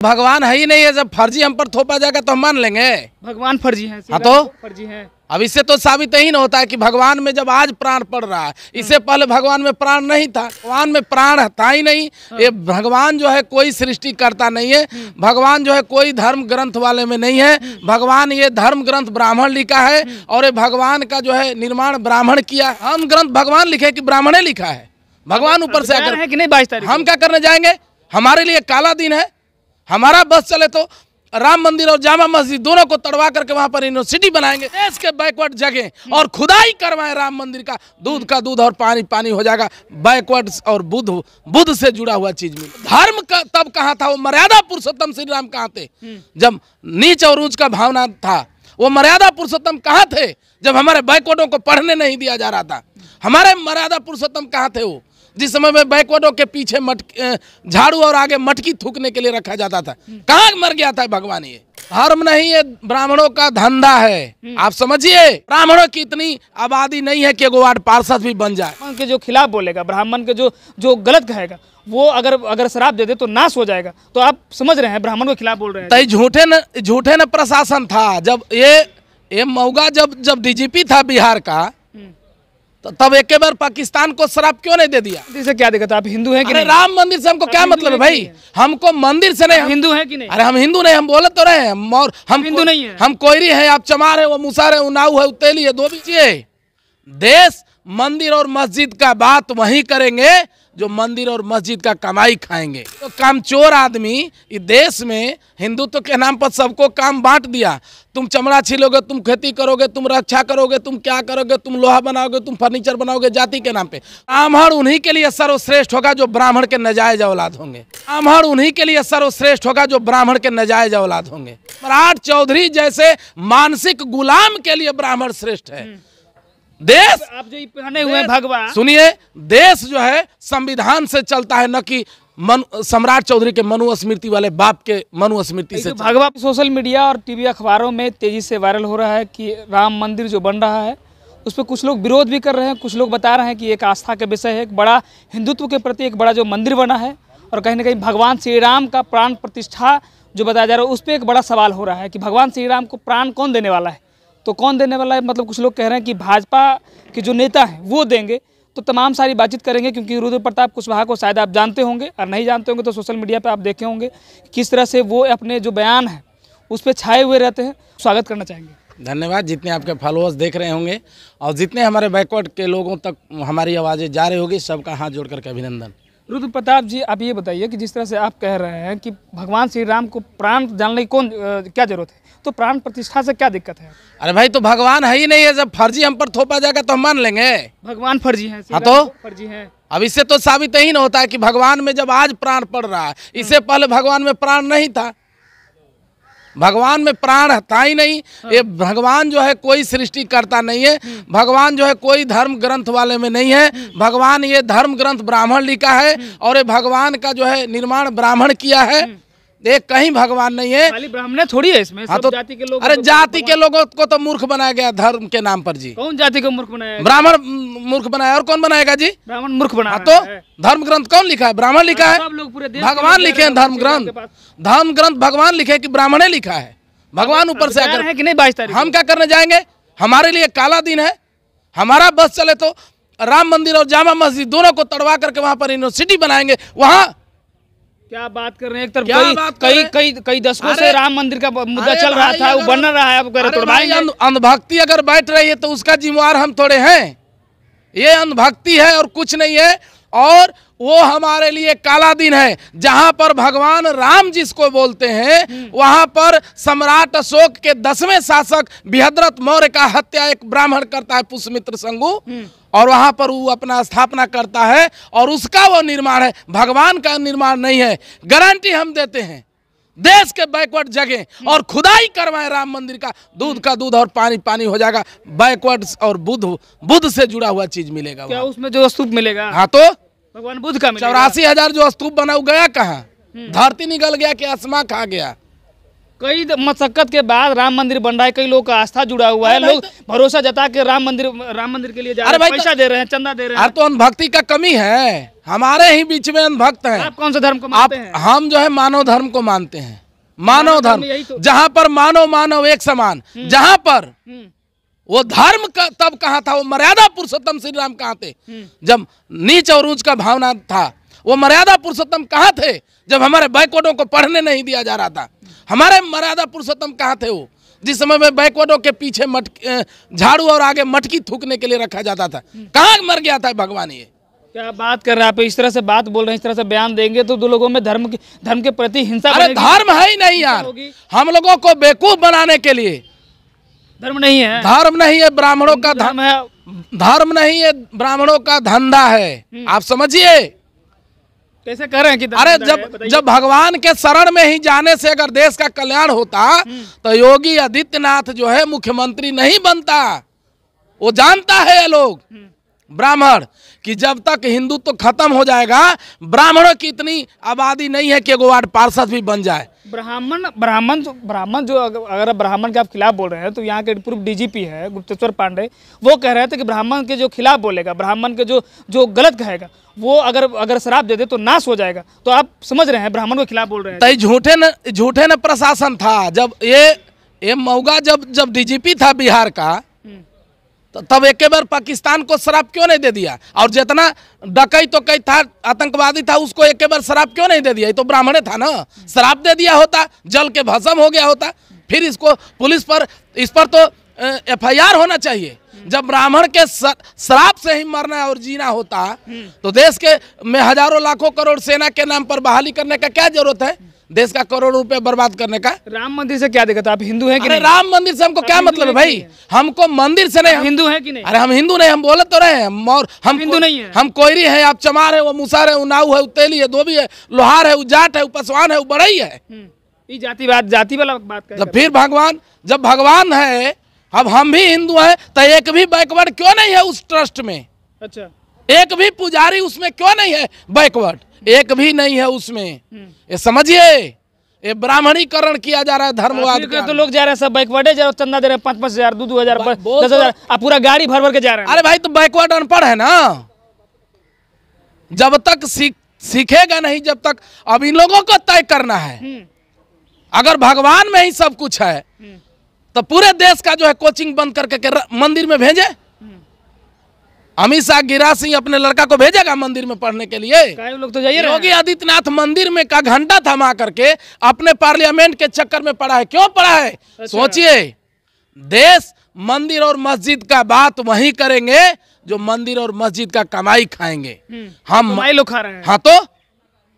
भगवान है ही नहीं है। जब फर्जी हम पर थोपा जाएगा तो हम मान लेंगे भगवान फर्जी है। हाँ तो फर्जी है। अब इससे तो साबित ही नहीं होता है कि भगवान में जब आज प्राण पड़ रहा है, इससे पहले भगवान में प्राण नहीं था। भगवान में प्राण था ही नहीं। ये भगवान जो है कोई सृष्टि करता नहीं है। भगवान जो है कोई धर्म ग्रंथ वाले में नहीं है। भगवान ये धर्म ग्रंथ ब्राह्मण लिखा है और ये भगवान का जो है निर्माण ब्राह्मण किया। हम ग्रंथ भगवान लिखे कि ब्राह्मणे लिखा है? भगवान ऊपर से आकर है कि नहीं 22 तारीख हम क्या करने जाएंगे? हमारे लिए काला दिन है। हमारा बस चले तो राम मंदिर और जामा मस्जिद दोनों को तड़वा करके वहां पर यूनिवर्सिटी बनाएंगे। देश के बैकवर्ड जगह और खुदाई करवाएं राम मंदिर का, दूध का दूध और पानी पानी हो जाएगा। बैकवर्ड और बुद्ध से जुड़ा हुआ चीज में धर्म का तब कहाँ था? वो मर्यादा पुरुषोत्तम श्री राम कहाँ थे जब नीच और ऊंच का भावना था? वो मर्यादा पुरुषोत्तम कहाँ थे जब हमारे बैकवर्डों को पढ़ने नहीं दिया जा रहा था? हमारे मर्यादा पुरुषोत्तम कहाँ थे वो जिस समय में बैकवर्डों के पीछे झाड़ू और आगे मटकी थूकने के लिए रखा जाता था? कहाँ मर गया था भगवान? ये धर्म नहीं, ये ब्राह्मणों का धंधा है। आप समझिए, ब्राह्मणों की इतनी आबादी नहीं है कि एगो वार्ड पार्षद भी बन जाए। ब्राह्मण के जो खिलाफ बोलेगा, ब्राह्मण के जो गलत कहेगा, वो अगर शराब दे दे तो नाश हो जाएगा। तो आप समझ रहे हैं ब्राह्मण के खिलाफ बोल रहे हैं। तो झूठे न प्रशासन था। जब ये मऊगा जब डीजीपी था बिहार का, तो तब एक बार पाकिस्तान को शराब क्यों नहीं दे दिया? से क्या दिक्कत? आप हिंदू हैं कि नहीं? राम मंदिर से हमको क्या मतलब है भाई? हमको मंदिर से नहीं। हिंदू हैं कि नहीं? अरे हम हिंदू नहीं, हम बोले तो रहे हैं। और हम हिंदू नहीं है। हम कोयरी है, आप चमार है, वो मुसार है, उनाऊ है, उतेली है, दो बीचिए। देश मंदिर और मस्जिद का बात वही करेंगे जो मंदिर और मस्जिद का कमाई खाएंगे। तो कामचोर आदमी इस देश में हिंदुत्व के नाम पर सबको काम बांट दिया। तुम चमड़ा छीलोगे, तुम खेती करोगे, तुम रक्षा करोगे, तुम क्या करोगे, तुम लोहा बनाओगे, तुम फर्नीचर बनाओगे जाति के नाम पे। ब्राह्मण उन्हीं के लिए सर्वश्रेष्ठ होगा जो ब्राह्मण के नाजायज औलाद होंगे। ब्राह्मण उन्हीं के लिए सर्वश्रेष्ठ होगा जो ब्राह्मण के नाजायज औलाद होंगे। सम्राट चौधरी जैसे मानसिक गुलाम के लिए ब्राह्मण श्रेष्ठ है। देश आप जो पहने हुए भगवान, सुनिए, देश जो है संविधान से चलता है, न कि सम्राट चौधरी के मनुस्मृति वाले बाप के मनुस्मृति से। भगवा सोशल मीडिया और टीवी अखबारों में तेजी से वायरल हो रहा है कि राम मंदिर जो बन रहा है उस पर कुछ लोग विरोध भी कर रहे हैं। कुछ लोग बता रहे हैं कि एक आस्था का विषय है, एक बड़ा हिंदुत्व के प्रति एक बड़ा जो मंदिर बना है और कहीं ना कहीं भगवान श्री राम का प्राण प्रतिष्ठा जो बताया जा रहा है उस पर एक बड़ा सवाल हो रहा है कि भगवान श्री राम को प्राण कौन देने वाला है? तो कौन देने वाला है? मतलब कुछ लोग कह रहे हैं कि भाजपा के जो नेता हैं वो देंगे। तो तमाम सारी बातचीत करेंगे क्योंकि रुद्र प्रताप कुशवाहा को शायद आप जानते होंगे और नहीं जानते होंगे तो सोशल मीडिया पे आप देखे होंगे किस तरह से वो अपने जो बयान है उस पर छाए हुए रहते हैं। स्वागत करना चाहेंगे। धन्यवाद। जितने आपके फॉलोअर्स देख रहे होंगे और जितने हमारे बैकवर्ड के लोगों तक हमारी आवाज़ें जा रही होगी, सबका हाथ जोड़ करके अभिनंदन। रुद्र प्रताप जी, आप ये बताइए कि जिस तरह से आप कह रहे हैं कि भगवान श्री राम को प्राण जानने की क्या जरूरत है, तो प्राण प्रतिष्ठा से क्या दिक्कत है? अरे भाई, तो भगवान है ही नहीं है। जब फर्जी हम पर थोपा जाएगा तो हम मान लेंगे भगवान फर्जी है। हाँ तो फर्जी है। अब इससे तो साबित ही नहीं होता है कि भगवान में जब आज प्राण पड़ रहा है, इससे पहले भगवान में प्राण नहीं था। भगवान में प्राण था ही नहीं। ये भगवान जो है कोई सृष्टि करता नहीं है। भगवान जो है कोई धर्म ग्रंथ वाले में नहीं है। भगवान ये धर्म ग्रंथ ब्राह्मण लिखा है और ये भगवान का जो है निर्माण ब्राह्मण किया है। एक कहीं भगवान नहीं है। खाली ब्राह्मण थोड़ी है इसमें। हाँ तो जाति के लोग, अरे जाति के लोगों को तो मूर्ख बनाया गया धर्म के नाम पर जी। कौन जाति को मूर्ख बनाया? ब्राह्मण मूर्ख बनाया। और कौन बनाएगा जी? ब्राह्मण मूर्ख बनाया। तो धर्म ग्रंथ कौन लिखा है? ब्राह्मण लिखा है। भगवान लिखे हैं धर्म ग्रंथ। धर्म ग्रंथ भगवान लिखे कि ब्राह्मणे लिखा है? भगवान ऊपर से आकर है कि नहीं 22 तारीख हम क्या करने जाएंगे? हमारे लिए काला दिन है। हमारा बस चले तो राम मंदिर और जामा मस्जिद दोनों को तड़वा करके वहां पर यूनिवर्सिटी बनाएंगे। वहां क्या बात कर रहे हैं? एक तरफ कई दशकों से राम मंदिर का मुद्दा चल रहा था, वो बन रहा है। आप अंधभक्ति अगर बैठ रही है तो उसका जिम्मेवार हम थोड़े हैं। ये अंधभक्ति है और कुछ नहीं है। और वो हमारे लिए काला दिन है जहां पर भगवान राम जिसको बोलते हैं वहां पर सम्राट अशोक के 10वें शासक बृहद्रथ मौर्य का हत्या एक ब्राह्मण करता है, पुष्यमित्र संगु, और वहां पर वो अपना स्थापना करता है और उसका वो निर्माण है। भगवान का निर्माण नहीं है। गारंटी हम देते हैं, देश के बैकवर्ड जगह और खुदाई करवाएं राम मंदिर का, दूध का दूध और पानी पानी हो जाएगा। बैकवर्ड और बुद्ध से जुड़ा हुआ चीज मिलेगा। क्या उसमें जो स्तूप मिलेगा? हाँ तो भगवान बुद्ध का 84,000 जो स्तूप बना गया कहाँ? धरती निकल गया कि आसमां खा गया? कई मशक्कत के बाद राम मंदिर बन रहा है। कई लोग का आस्था जुड़ा हुआ है। लोग भरोसा जता के राम मंदिर के लिए जा रहे हैं, पैसा दे रहे हैं, चंदा दे रहे हैं। तो अनुभक्ति का कमी है। हमारे ही बीच में अंधभक्त हैं। आप कौन सा धर्म को मानते हैं? हम जो है मानव धर्म को मानते हैं। मानव धर्म जहाँ पर मानव एक समान, जहाँ पर वो धर्म का तब कहाँ था, वो मर्यादा पुरुषोत्तम श्री राम कहाँ थे जब नीच और ऊंच का भावना था? वो मर्यादा पुरुषोत्तम कहाँ थे जब हमारे बैकवर्डों को पढ़ने नहीं दिया जा रहा था? हमारे मर्यादा पुरुषोत्तम कहाँ थे वो जिस समय में बैकवर्डों के पीछे झाड़ू और आगे मटकी थूकने के लिए रखा जाता था? कहाँ मर गया था भगवान? ये क्या बात कर रहे हैं आप? इस तरह से बात बोल रहे हैं, इस तरह से बयान देंगे तो दो लोगों में धर्म के प्रति हिंसा। अरे धर्म है ही नहीं यार, हम लोगों को बेवकूफ बनाने के लिए। धर्म नहीं है, धर्म नहीं है, ब्राह्मणों का धर्म है, धर्म नहीं है, ब्राह्मणों का धंधा है। आप समझिए कैसे कह रहे हैं कि अरे जब भगवान के शरण में ही जाने से अगर देश का कल्याण होता तो योगी आदित्यनाथ जो है मुख्यमंत्री नहीं बनता। वो जानता है ये लोग ब्राह्मण कि जब तक हिंदुत्व खत्म हो जाएगा, ब्राह्मणों की इतनी आबादी नहीं है कि एगो वार्ड पार्षद भी बन जाए। ब्राह्मण जो अगर ब्राह्मण के आप खिलाफ बोल रहे हैं तो यहाँ के पूर्व डीजीपी है गुप्तेश्वर पांडे, वो कह रहे थे कि ब्राह्मण के जो खिलाफ बोलेगा, ब्राह्मण के जो गलत कहेगा, वो अगर शराब दे दे तो नाश हो जाएगा। तो आप समझ रहे हैं ब्राह्मण के खिलाफ बोल रहे हैं। तो झूठे न प्रशासन था जब ये मऊगा जब डीजीपी था बिहार का, तब एक बार पाकिस्तान को शराब क्यों नहीं दे दिया? और जितना डकैत तो कई था, आतंकवादी था, उसको एक बार शराब क्यों नहीं दे दिया? ये तो ब्राह्मण था ना, शराब दे दिया होता, जल के भस्म हो गया होता। फिर इसको पुलिस पर इस पर तो FIR होना चाहिए। जब ब्राह्मण के शराब से ही मरना और जीना होता तो देश के में हजारों लाखों करोड़ सेना के नाम पर बहाली करने का क्या जरूरत है? देश का करोड़ों रुपए बर्बाद करने का। राम मंदिर से क्या दिक्कत? आप हिंदू हैं कि नहीं? राम मंदिर से हमको क्या मतलब है भाई? हमको मंदिर से नहीं। हिंदू हैं कि नहीं? अरे हम हिंदू नहीं, हम बोले तो रहे हैं। और हम हिंदू नहीं है। हम कोयरी है, आप चमार है, वो मुसार है, वो नाऊ है, वो तेली है, धोबी है, लोहार है, वो जाट है, वो पसवान है, वो बड़ई है। ये जाति वाला बात कर। तो फिर भगवान, जब भगवान है, अब हम भी हिंदू हैं, तो एक भी बैकवर्ड क्यों नहीं है उस ट्रस्ट में? अच्छा, एक भी पुजारी उसमें क्यों नहीं है बैकवर्ड? एक भी नहीं है उसमें। ये समझिए, ये ब्राह्मणीकरण किया जा रहा है धर्मवाद का। तो लोग जा रहे हैं सब बैकवर्ड, चंदा दे रहे हैं 5-5 हजार, 2-2 हजार, 10 हजार, आप पूरा गाड़ी भर के जा रहे हैं। अरे भाई तो बैकवर्ड अनपढ़ है ना, जब तक सीखेगा नहीं, जब तक। अब इन लोगों को तय करना है। अगर भगवान में ही सब कुछ है तो पूरे देश का जो है कोचिंग बंद करके मंदिर में भेजे। अमित शाह गिरा सिंह अपने लड़का को भेजेगा मंदिर में पढ़ने के लिए? लोग तो जाइए। योगी आदित्यनाथ मंदिर में का घंटा थमा करके अपने पार्लियामेंट के चक्कर में पड़ा है। क्यों पड़ा है? अच्छा। सोचिए, देश मंदिर और मस्जिद का बात वही करेंगे जो मंदिर और मस्जिद का कमाई खाएंगे। हम कमाई लोग खा रहे हैं। हाँ, तो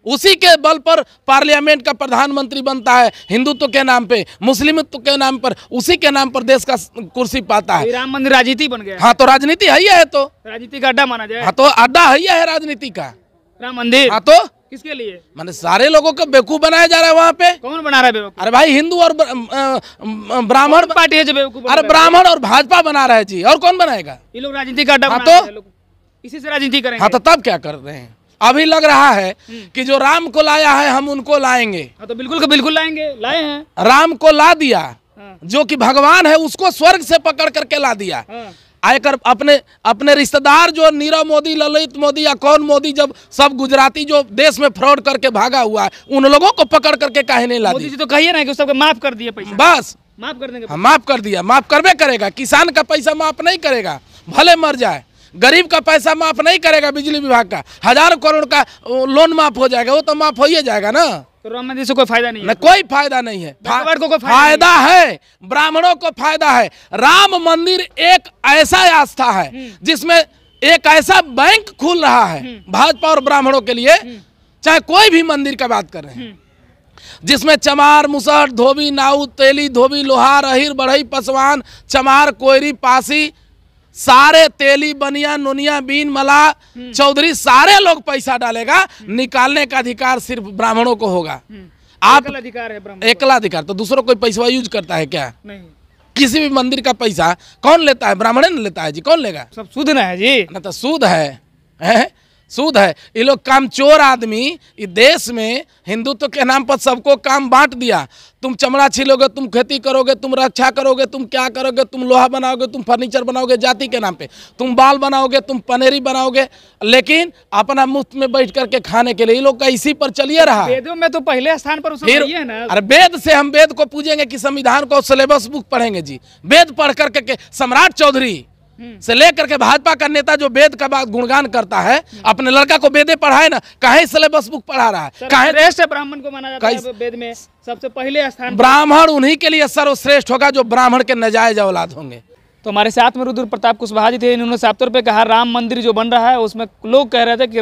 उसी के बल पर पार्लियामेंट का प्रधानमंत्री बनता है, हिंदुत्व के नाम पे, मुस्लिमत्व के नाम पर, उसी के नाम पर देश का कुर्सी पाता है। राम मंदिर राजनीति बन गया। हाँ, तो राजनीति है, तो राजनीति का अड्डा माना जाए। हाँ, तो अड्डा है राजनीति का राम मंदिर। हाँ, तो किसके लिए? माने सारे लोगों को बेवकूफ बनाया जा रहा है वहाँ पे। कौन बना रहा है बेवकूफ? अरे भाई, हिंदू और ब्राह्मण पार्टी है जो बेवकूफ। अरे ब्राह्मण और भाजपा बना रहा है जी, और कौन बनाएगा? ये लोग राजनीति का अड्डा। हाँ, तो इसी से राजनीति करेंगे। हाँ, तो तब क्या कर रहे हैं? अभी लग रहा है कि जो राम को लाया है हम उनको लाएंगे। हाँ, तो बिल्कुल लाएंगे, लाए हैं। राम को ला दिया। हाँ। जो कि भगवान है उसको स्वर्ग से पकड़ करके ला दिया। हाँ। आकर अपने रिश्तेदार जो नीरव मोदी, ललित मोदी या कौन मोदी, जब सब गुजराती जो देश में फ्रॉड करके भागा हुआ है, उन लोगों को पकड़ करके काहे नहीं ला दिया? मोदी जी तो कहिए ना कि सबको माफ कर दिए पैसा। बस माफ कर देंगे। हाँ, माफ कर दिया, माफ करबे करेगा। किसान का पैसा माफ नहीं करेगा, भले मर जाए। गरीब का पैसा माफ नहीं करेगा। बिजली विभाग का हजारों करोड़ का लोन माफ हो जाएगा, वो तो माफ हो ही जाएगा ना। तो राम मंदिर से कोई फायदा नहीं है? कोई फायदा नहीं है। को फायदा है, ब्राह्मणों को फायदा है। राम मंदिर एक ऐसा आस्था है जिसमें एक ऐसा बैंक खुल रहा है भाजपा और ब्राह्मणों के लिए, चाहे कोई भी मंदिर का बात कर रहे हैं, जिसमें चमार, मुसहर, धोबी, नाऊ, तेली, धोबी, लोहार, अहिर, बढ़ई, पसवान, चमार, कोयरी, पासी, सारे तेली, बनिया, नुनिया, बीन, मला, चौधरी, सारे लोग पैसा डालेगा। निकालने का अधिकार सिर्फ ब्राह्मणों को होगा। आप अधिकार है, एकला अधिकार। तो दूसरों कोई पैसा यूज करता है क्या? नहीं। किसी भी मंदिर का पैसा कौन लेता है? ब्राह्मण ने लेता है जी। कौन लेगा? सब सूद ना है जी। ना तो सूद है। सूद है। ये लोग कामचोर आदमी इस देश में हिंदुत्व के नाम पर सबको काम बांट दिया। तुम चमड़ा छीलोगे, तुम खेती करोगे, तुम रक्षा करोगे, तुम क्या करोगे, तुम लोहा बनाओगे, तुम फर्नीचर बनाओगे जाति के नाम पे, तुम बाल बनाओगे, तुम पनेरी बनाओगे, लेकिन अपना मुफ्त में बैठ करके खाने के लिए ये लोग का इसी पर चलिए रहा। वेदों में तो पहले स्थान पर फिर है ना। अरे वेद से हम वेद को पूजेंगे कि संविधान को सिलेबस बुक पढ़ेंगे जी? वेद पढ़ करके सम्राट चौधरी से लेकर के भाजपा का नेता जो वेद का बात गुणगान करता है, अपने लड़का को वेदे पढ़ाए ना, काहे सिलेबस बुक पढ़ा रहा है? काहे श्रेष्ठ ब्राह्मण को माना जाता है वेद में सबसे पहले स्थान। ब्राह्मण उन्हीं के लिए सर्वश्रेष्ठ होगा जो ब्राह्मण के नाजायज औलाद होंगे। तो हमारे साथ में रुद्र प्रताप कुशवाहा जी थे। इन्होंने साफ तौर पे कहा राम मंदिर जो बन रहा है उसमें लोग कह रहे थे कि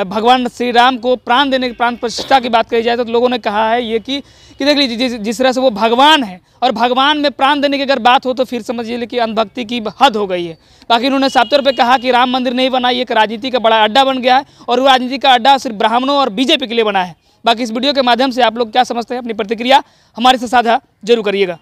भगवान श्री राम को प्राण देने की, प्राण प्रतिष्ठा की बात कही जाए तो लोगों ने कहा है ये कि देख लीजिए जिस तरह से वो भगवान है और भगवान में प्राण देने की अगर बात हो तो फिर समझिए कि अंधभक्ति की हद हो गई है। बाकी इन्होंने साफ तौर पे कहा कि राम मंदिर नहीं बना, ये एक राजनीति का बड़ा अड्डा बन गया है और वो राजनीति का अड्डा सिर्फ ब्राह्मणों और बीजेपी के लिए बना है। बाकी इस वीडियो के माध्यम से आप लोग क्या समझते हैं, अपनी प्रतिक्रिया हमारे से साझा जरूर करिएगा।